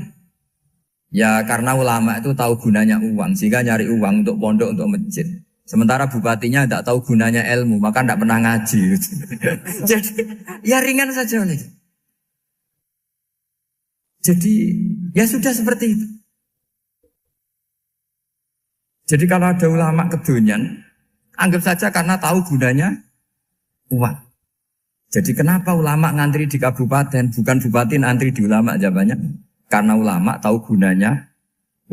Ya karena ulama itu tahu gunanya uang, sehingga nyari uang untuk pondok, untuk masjid. Sementara bupatinya tidak tahu gunanya ilmu, maka tidak pernah ngaji. Jadi ya ringan saja nih. Jadi ya sudah seperti itu. Jadi kalau ada ulama kedonyan, anggap saja karena tahu gunanya uang. Jadi kenapa ulama ngantri di kabupaten, bukan bupati ngantri di ulama? Jawabannya, karena ulama tahu gunanya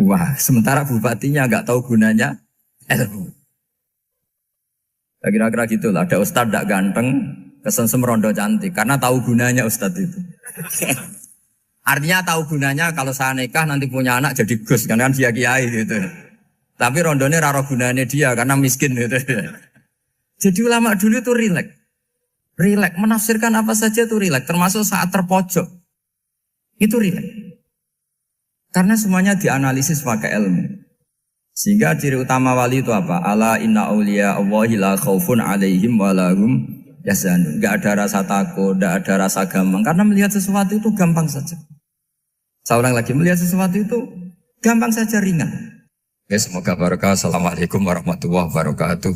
uang. Sementara bupatinya nggak tahu gunanya ilmu. Kira-kira gitulah, ada ustadz tidak ganteng, kesensem rondo cantik, karena tahu gunanya ustadz itu. Artinya tahu gunanya kalau saya nikah nanti punya anak jadi gus, kan dia kiai gitu. Tapi rondone raro gunanya dia karena miskin gitu. Jadi ulama dulu itu rileks. Rileks menafsirkan apa saja itu rileks, termasuk saat terpojok. Itu rileks. Karena semuanya dianalisis pakai ilmu. Sehingga ciri utama wali itu apa? Ala inna awliya Allahi la khaufun alaihim walahum yahzanun. Enggak ada rasa takut, enggak ada rasa gampang. Karena melihat sesuatu itu gampang saja. Saya ulang lagi, melihat sesuatu itu gampang saja, ringan. Ya, semoga barokah. Assalamualaikum warahmatullahi wabarakatuh.